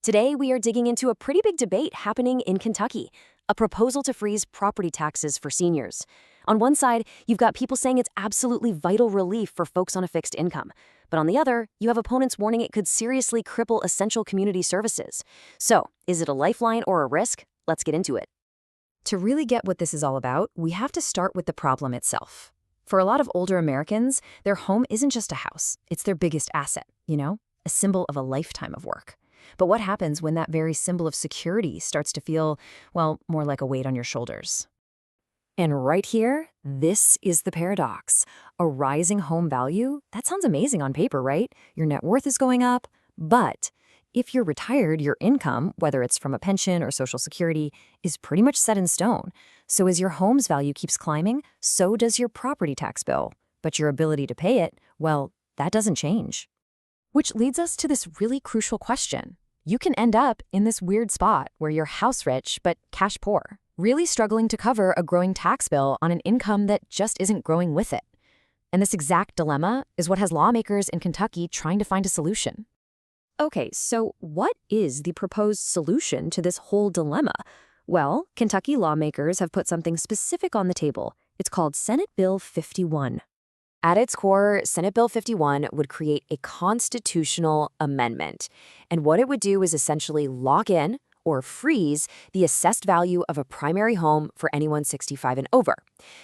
Today, we are digging into a pretty big debate happening in Kentucky, a proposal to freeze property taxes for seniors. On one side, you've got people saying it's absolutely vital relief for folks on a fixed income. But on the other, you have opponents warning it could seriously cripple essential community services. So, is it a lifeline or a risk? Let's get into it. To really get what this is all about, we have to start with the problem itself. For a lot of older Americans, their home isn't just a house, it's their biggest asset, a symbol of a lifetime of work. But what happens when that very symbol of security starts to feel, well, more like a weight on your shoulders? And right here, this is the paradox. A rising home value, that sounds amazing on paper, right? Your net worth is going up, but if you're retired, your income, whether it's from a pension or Social Security, is pretty much set in stone. So as your home's value keeps climbing, so does your property tax bill. But your ability to pay it, well, that doesn't change. Which leads us to this really crucial question. You can end up in this weird spot where you're house rich but cash poor, really struggling to cover a growing tax bill on an income that just isn't growing with it. And this exact dilemma is what has lawmakers in Kentucky trying to find a solution. Okay, so what is the proposed solution to this whole dilemma? Well, Kentucky lawmakers have put something specific on the table. It's called Senate Bill 51. At its core, Senate Bill 51 would create a constitutional amendment. And what it would do is essentially lock in or freeze the assessed value of a primary home for anyone 65 and over.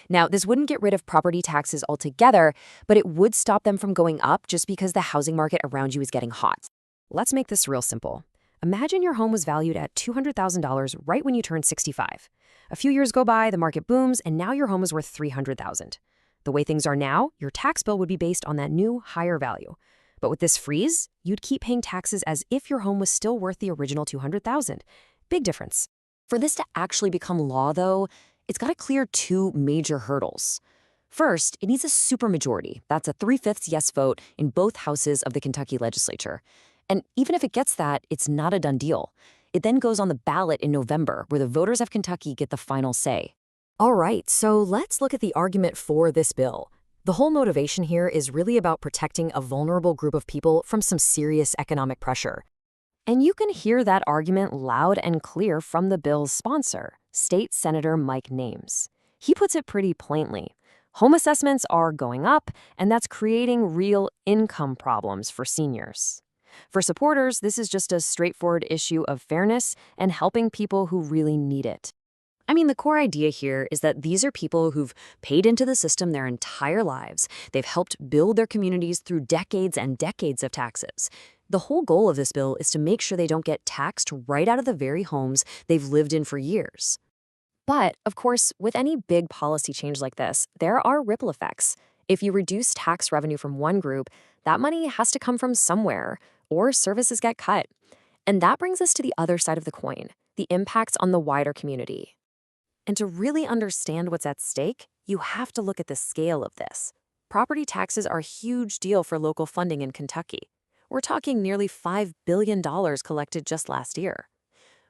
Now, this wouldn't get rid of property taxes altogether, but it would stop them from going up just because the housing market around you is getting hot. Let's make this real simple. Imagine your home was valued at $200,000 right when you turned 65. A few years go by, the market booms, and now your home is worth $300,000. The way things are now, your tax bill would be based on that new, higher value. But with this freeze, you'd keep paying taxes as if your home was still worth the original $200,000. Big difference. For this to actually become law, though, it's got to clear two major hurdles. First, it needs a supermajority. That's a 3/5 yes vote in both houses of the Kentucky legislature. And even if it gets that, it's not a done deal. It then goes on the ballot in November, where the voters of Kentucky get the final say. All right, so let's look at the argument for this bill. The whole motivation here is really about protecting a vulnerable group of people from some serious economic pressure. And you can hear that argument loud and clear from the bill's sponsor, State Senator Mike Names. He puts it pretty plainly. Home assessments are going up, and that's creating real income problems for seniors. For supporters, this is just a straightforward issue of fairness and helping people who really need it. I mean, the core idea here is that these are people who've paid into the system their entire lives. They've helped build their communities through decades and decades of taxes. The whole goal of this bill is to make sure they don't get taxed right out of the very homes they've lived in for years. But, of course, with any big policy change like this, there are ripple effects. If you reduce tax revenue from one group, that money has to come from somewhere, or services get cut. And that brings us to the other side of the coin, the impacts on the wider community. And to really understand what's at stake, you have to look at the scale of this. Property taxes are a huge deal for local funding in Kentucky. We're talking nearly $5 billion collected just last year.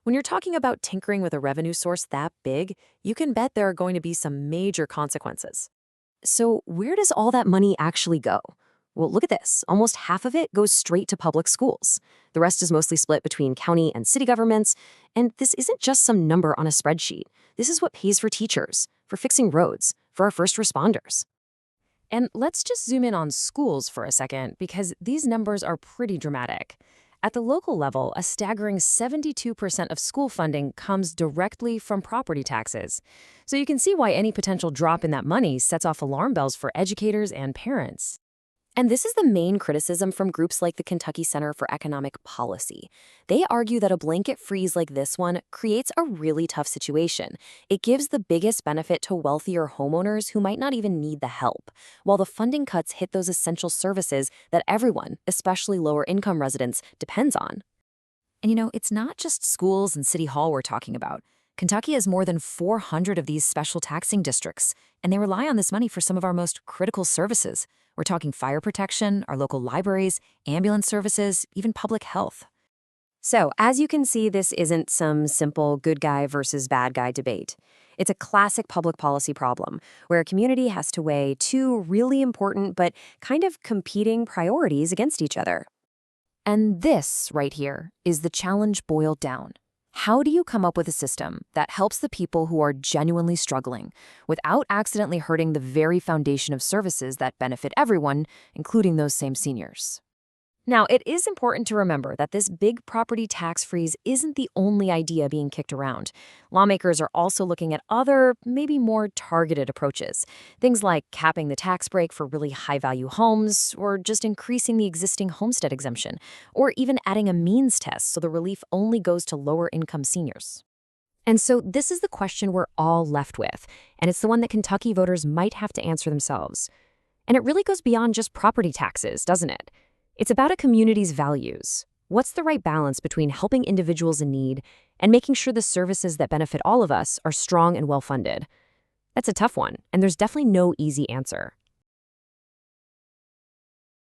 When you're talking about tinkering with a revenue source that big, you can bet there are going to be some major consequences. So where does all that money actually go? Well, look at this. Almost half of it goes straight to public schools. The rest is mostly split between county and city governments. And this isn't just some number on a spreadsheet. This is what pays for teachers, for fixing roads, for our first responders. And let's just zoom in on schools for a second, because these numbers are pretty dramatic. At the local level, a staggering 72% of school funding comes directly from property taxes. So you can see why any potential drop in that money sets off alarm bells for educators and parents. And this is the main criticism from groups like the Kentucky Center for Economic Policy. They argue that a blanket freeze like this one creates a really tough situation. It gives the biggest benefit to wealthier homeowners who might not even need the help, while the funding cuts hit those essential services that everyone, especially lower-income residents, depends on. And it's not just schools and City Hall we're talking about. Kentucky has more than 400 of these special taxing districts, and they rely on this money for some of our most critical services. We're talking fire protection, our local libraries, ambulance services, even public health. So, as you can see, this isn't some simple good guy versus bad guy debate. It's a classic public policy problem where a community has to weigh two really important but kind of competing priorities against each other. And this, right here, is the challenge boiled down. How do you come up with a system that helps the people who are genuinely struggling without accidentally hurting the very foundation of services that benefit everyone, including those same seniors? Now, it is important to remember that this big property tax freeze isn't the only idea being kicked around. Lawmakers are also looking at other, maybe more targeted approaches. Things like capping the tax break for really high-value homes, or just increasing the existing homestead exemption, or even adding a means test so the relief only goes to lower-income seniors. And so this is the question we're all left with, and it's the one that Kentucky voters might have to answer themselves. And it really goes beyond just property taxes, doesn't it? It's about a community's values. What's the right balance between helping individuals in need and making sure the services that benefit all of us are strong and well-funded? That's a tough one, and there's definitely no easy answer.